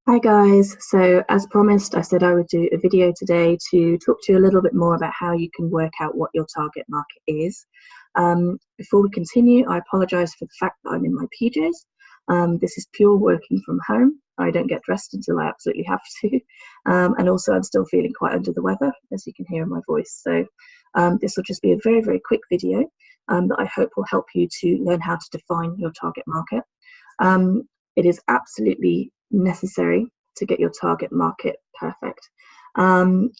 Hi guys, so as promised, I said I would do a video today to talk to you a little bit more about how you can work out what your target market is. Before we continue, I apologise for the fact that I'm in my PJs. This is pure working from home. I don't get dressed until I absolutely have to. And also I'm still feeling quite under the weather, as you can hear in my voice. So this will just be a very, very quick video that I hope will help you to learn how to define your target market. It is absolutely necessary to get your target market perfect. And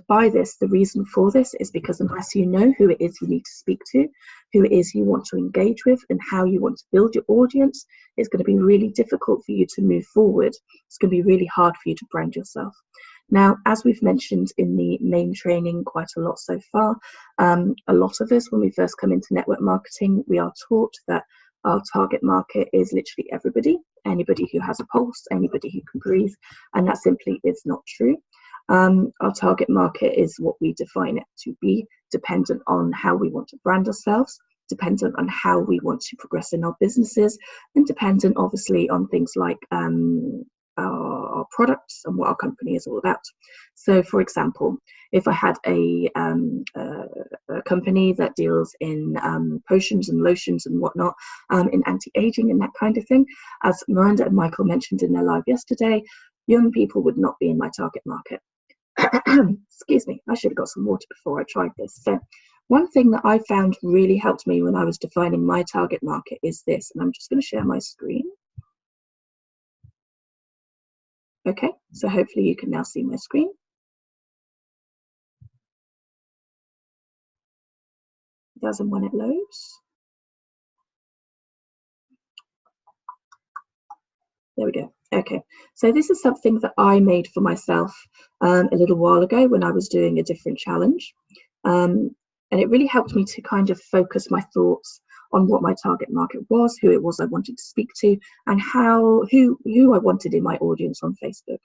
by this, the reason for this is because unless you know who it is you need to speak to, who it is you want to engage with, and how you want to build your audience, it's going to be really difficult for you to move forward. It's going to be really hard for you to brand yourself. Now, as we've mentioned in the main training quite a lot so far, a lot of us, when we first come into network marketing, we are taught that our target market is literally everybody, anybody who has a pulse, anybody who can breathe, and that simply is not true. Our target market is what we define it to be, dependent on how we want to brand ourselves, dependent on how we want to progress in our businesses, and dependent obviously on things like our products and what our company is all about. So for example, if I had a company that deals in potions and lotions and whatnot, in anti-aging and that kind of thing, as Miranda and Michael mentioned in their live yesterday, young people would not be in my target market. Excuse me, I should have got some water before I tried this. So one thing that I found really helped me when I was defining my target market is this, and I'm just going to share my screen. Okay, so hopefully you can now see my screen. It doesn't when it loads. There we go. Okay, so this is something that I made for myself a little while ago when I was doing a different challenge. And it really helped me to kind of focus my thoughts on what my target market was, who it was I wanted to speak to, and who I wanted in my audience on Facebook.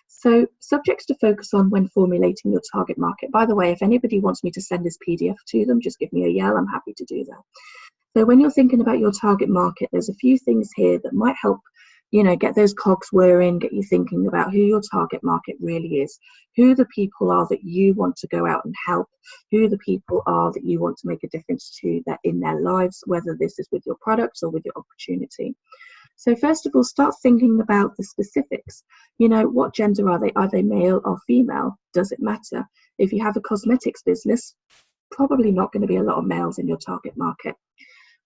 So subjects to focus on when formulating your target market. By the way, if anybody wants me to send this PDF to them, just give me a yell, I'm happy to do that. So when you're thinking about your target market, there's a few things here that might help, you know, get those cogs whirring, get you thinking about who your target market really is, who the people are that you want to go out and help, who the people are that you want to make a difference to that in their lives, whether this is with your products or with your opportunity. So first of all, start thinking about the specifics. You know, what gender are they? Are they male or female? Does it matter? If you have a cosmetics business, probably not going to be a lot of males in your target market.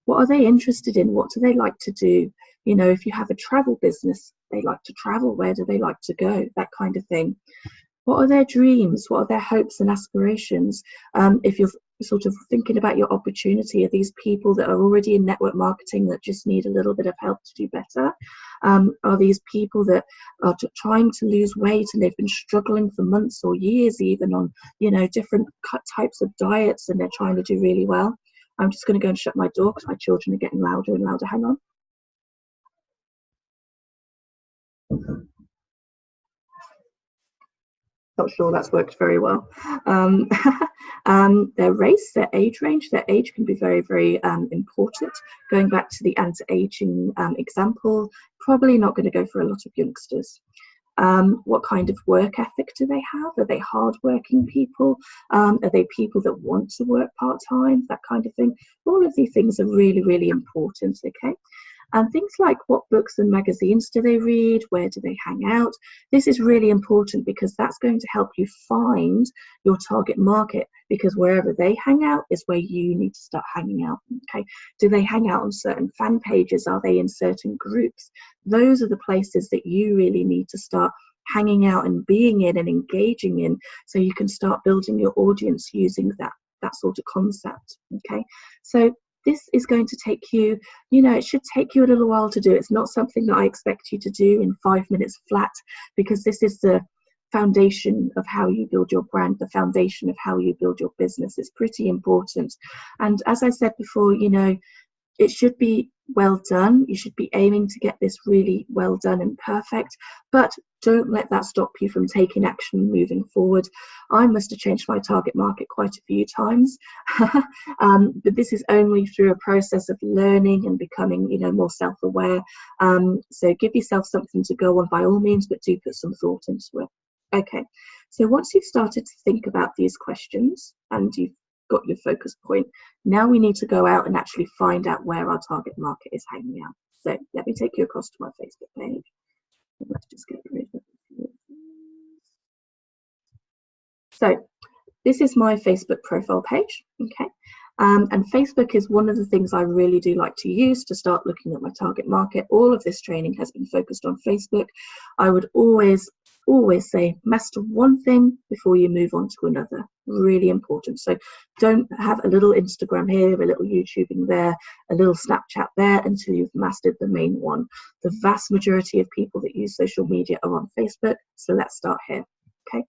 What are they interested in? What do they like to do? You know, if you have a travel business, they like to travel. Where do they like to go? That kind of thing. What are their dreams? What are their hopes and aspirations? If you're sort of thinking about your opportunity, are these people that are already in network marketing that just need a little bit of help to do better? Are these people that are trying to lose weight and they've been struggling for months or years even on, you know, different types of diets, and they're trying to do really well? I'm just going to go and shut my door because my children are getting louder and louder. Hang on. Not sure that's worked very well. Their race, their age range, their age can be very, very important. Going back to the anti-aging example, probably not going to go for a lot of youngsters. What kind of work ethic do they have? Are they hardworking people? Are they people that want to work part-time? That kind of thing. All of these things are really, really important, okay? And things like what books and magazines do they read? Where do they hang out? This is really important because that's going to help you find your target market, because wherever they hang out is where you need to start hanging out, okay? Do they hang out on certain fan pages? Are they in certain groups? Those are the places that you really need to start hanging out and being in and engaging in, so you can start building your audience using that sort of concept, okay? So this is going to take you, you know, it should take you a little while to do. It's not something that I expect you to do in 5 minutes flat, because this is the foundation of how you build your brand, the foundation of how you build your business. It's pretty important. And as I said before, you know, it should be well done. You should be aiming to get this really well done and perfect, but don't let that stop you from taking action and moving forward. I must have changed my target market quite a few times, but this is only through a process of learning and becoming, more self-aware. So give yourself something to go on by all means, but do put some thought into it. Okay, so once you've started to think about these questions and you've got your focus point, now we need to go out and actually find out where our target market is hanging out. So let me take you across to my Facebook page. Let's just get rid of it. So this is my Facebook profile page, okay? And Facebook is one of the things I really do like to use to start looking at my target market. All of this training has been focused on Facebook. I would always say master one thing before you move on to another. Really important. So don't have a little Instagram here, a little YouTubing there, a little Snapchat there until you've mastered the main one. The vast majority of people that use social media are on Facebook. So let's start here, okay?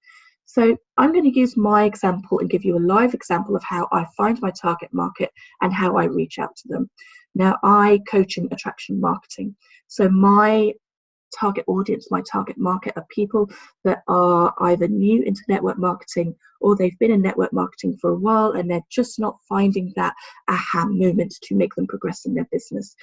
So I'm going to use my example and give you a live example of how I find my target market and how I reach out to them. Now, I coach in attraction marketing. So my target audience, my target market are people that are either new into network marketing or they've been in network marketing for a while and they're just not finding that aha moment to make them progress in their business.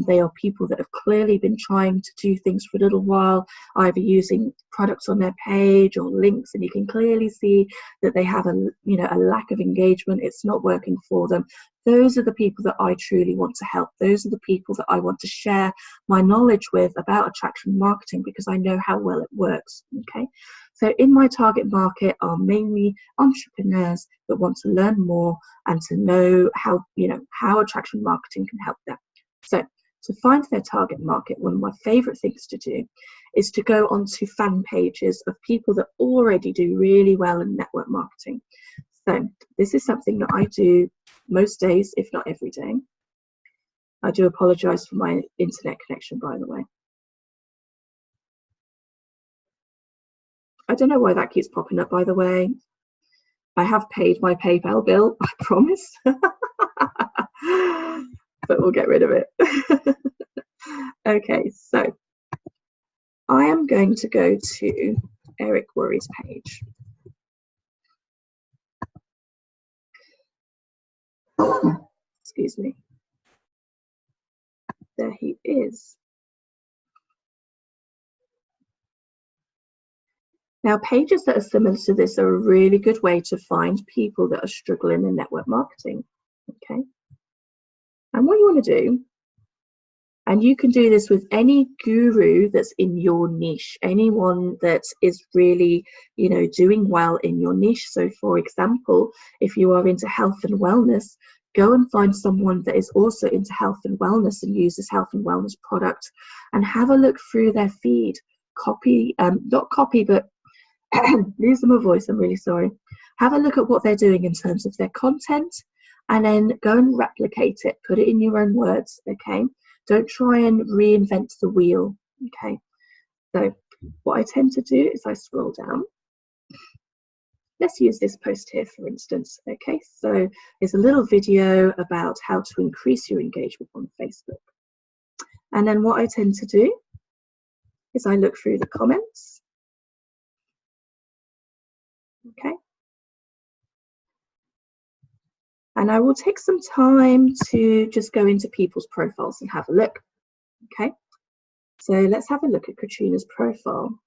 They are people that have clearly been trying to do things for a little while, either using products on their page or links, and you can clearly see that they have a lack of engagement. It's not working for them. Those are the people that I truly want to help. Those are the people that I want to share my knowledge with about attraction marketing because I know how well it works. Okay, so in my target market are mainly entrepreneurs that want to learn more and to know how attraction marketing can help them. So to find their target market, one of my favorite things to do is to go onto fan pages of people that already do really well in network marketing. So this is something that I do most days, if not every day. I do apologize for my internet connection, by the way. I don't know why that keeps popping up, by the way. I have paid my PayPal bill, I promise. But we'll get rid of it. Okay, so I am going to go to Eric Worry's page. Excuse me. There he is. Now, pages that are similar to this are a really good way to find people that are struggling in network marketing, okay? And what you want to do, and you can do this with any guru that's in your niche, anyone that is really, doing well in your niche. So, for example, if you are into health and wellness, go and find someone that is also into health and wellness and uses health and wellness products and have a look through their feed. Not copy, but losing my voice, I'm really sorry. Have a look at what they're doing in terms of their content and then go and replicate it. Put it in your own words, okay? Don't try and reinvent the wheel, okay? So what I tend to do is I scroll down. Let's use this post here, for instance, okay? So there's a little video about how to increase your engagement on Facebook. And then what I tend to do is I look through the comments, okay? And I will take some time to just go into people's profiles and have a look, okay? So let's have a look at Katrina's profile.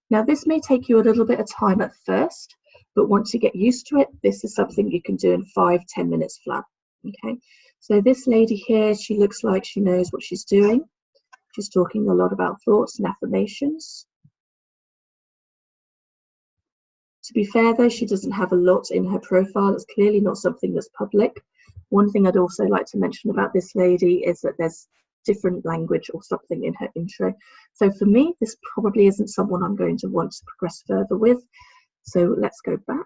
Now, this may take you a little bit of time at first, but once you get used to it, this is something you can do in 5-10 minutes flat, okay? So this lady here, she looks like she knows what she's doing. She's talking a lot about thoughts and affirmations. To be fair though, she doesn't have a lot in her profile. It's clearly not something that's public. One thing I'd also like to mention about this lady is that there's different language or something in her intro. So for me, this probably isn't someone I'm going to want to progress further with. So let's go back.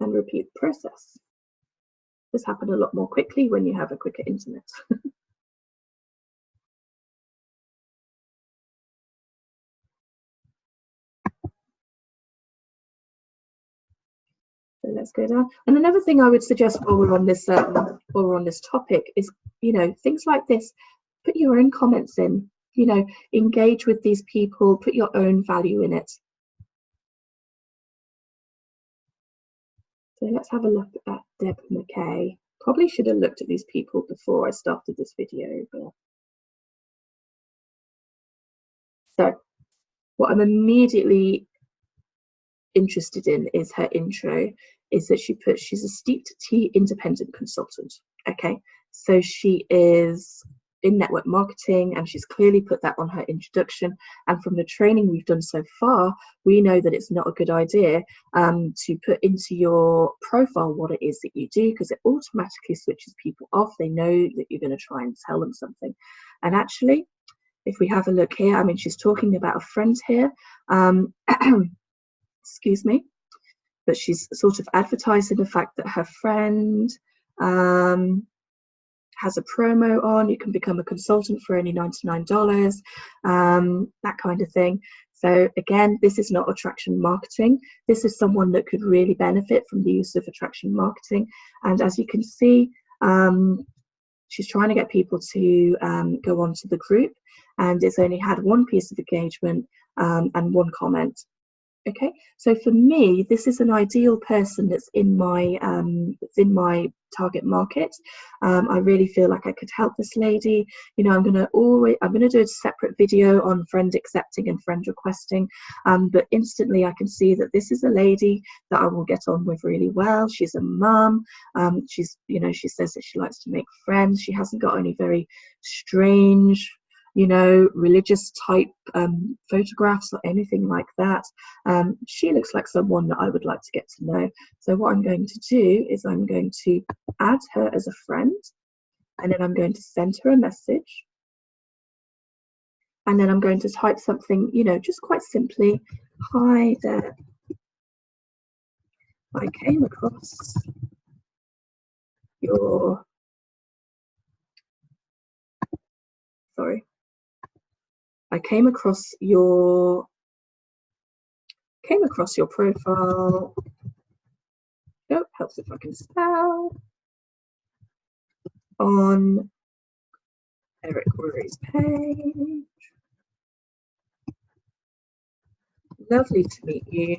And repeat the process. This happens a lot more quickly when you have a quicker internet. let's go down. And another thing I would suggest while we're on this topic is, you know, things like this. Put your own comments in. You know, engage with these people. Put your own value in it. So let's have a look at Deb McKay. Probably should have looked at these people before I started this video. But... So what I'm immediately interested in is her intro, is that she puts she's a steeped tea independent consultant. Okay, so she is in network marketing, and she's clearly put that on her introduction. And from the training we've done so far, we know that it's not a good idea to put into your profile what it is that you do, because it automatically switches people off. They know that you're going to try and tell them something. And actually, if we have a look here, I mean, she's talking about a friend here. Excuse me, but she's sort of advertising the fact that her friend has a promo on. You can become a consultant for only $99, that kind of thing. So again, this is not attraction marketing. This is someone that could really benefit from the use of attraction marketing. And as you can see, she's trying to get people to go onto the group, and it's only had one piece of engagement and one comment. Okay, so for me, this is an ideal person that's in my target market. I really feel like I could help this lady. You know, I'm gonna do a separate video on friend accepting and friend requesting, but instantly I can see that this is a lady that I will get on with really well. She's a mum. She's, you know, she says that she likes to make friends. She hasn't got any very strange, you know, religious type photographs or anything like that. She looks like someone that I would like to get to know. So what I'm going to do is I'm going to add her as a friend, and then I'm going to send her a message, and then I'm going to type something, you know, just quite simply, hi there, I came across your, sorry, I came across your profile. Oh, helps if I can spell. On Eric Worry's page. Lovely to meet you.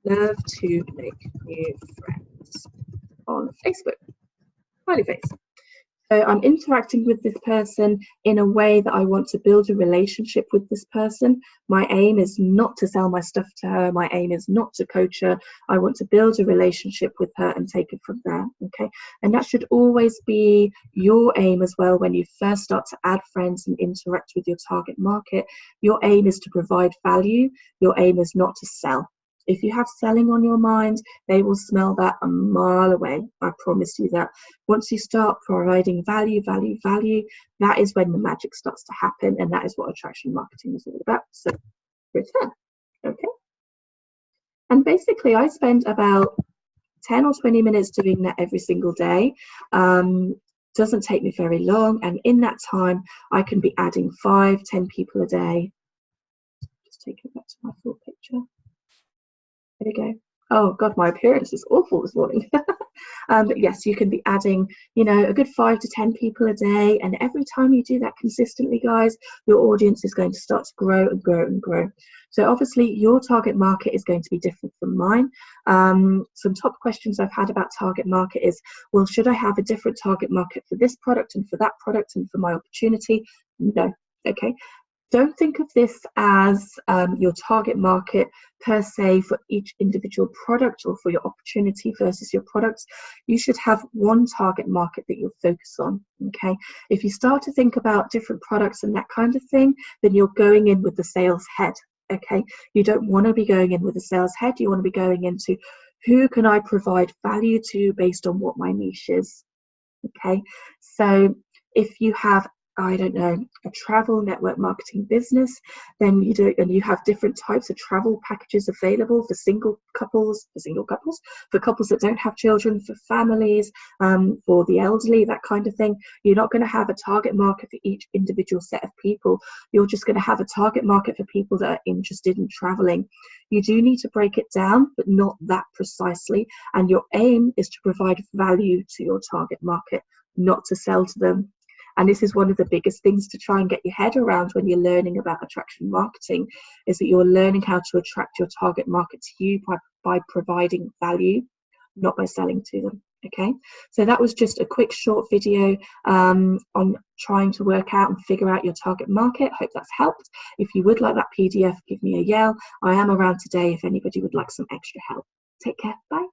Love to make new friends on Facebook. Smiley face. So I'm interacting with this person in a way that I want to build a relationship with this person. My aim is not to sell my stuff to her. My aim is not to coach her. I want to build a relationship with her and take it from there. Okay, and that should always be your aim as well when you first start to add friends and interact with your target market. Your aim is to provide value. Your aim is not to sell. If you have selling on your mind, they will smell that a mile away. I promise you that. Once you start providing value, that is when the magic starts to happen, and that is what attraction marketing is all about. So, return. Okay. And basically, I spend about 10 or 20 minutes doing that every single day. Doesn't take me very long, and in that time, I can be adding 5-10 people a day. Just take it back to my full picture. There we go. Oh God, my appearance is awful this morning. But yes, you can be adding, you know, a good 5 to 10 people a day, and every time you do that consistently, guys, your audience is going to start to grow and grow and grow. So obviously, your target market is going to be different from mine. Some top questions I've had about target market is, well, should I have a different target market for this product and for that product and for my opportunity? No. Okay. Don't think of this as your target market per se for each individual product or for your opportunity versus your products. You should have one target market that you'll focus on, okay? If you start to think about different products and that kind of thing, then you're going in with the sales head, okay? You don't want to be going in with a sales head. You want to be going into who can I provide value to based on what my niche is, okay? So if you have I don't know, a travel network marketing business, then you do, and you have different types of travel packages available for single couples, for couples that don't have children, for families, for the elderly, that kind of thing. You're not going to have a target market for each individual set of people. You're just going to have a target market for people that are interested in traveling. You do need to break it down, but not that precisely. And your aim is to provide value to your target market, not to sell to them. And this is one of the biggest things to try and get your head around when you're learning about attraction marketing, is that you're learning how to attract your target market to you by providing value, not by selling to them. Okay, so that was just a quick short video on trying to work out and figure out your target market. Hope that's helped. If you would like that PDF, give me a yell. I am around today if anybody would like some extra help. Take care. Bye.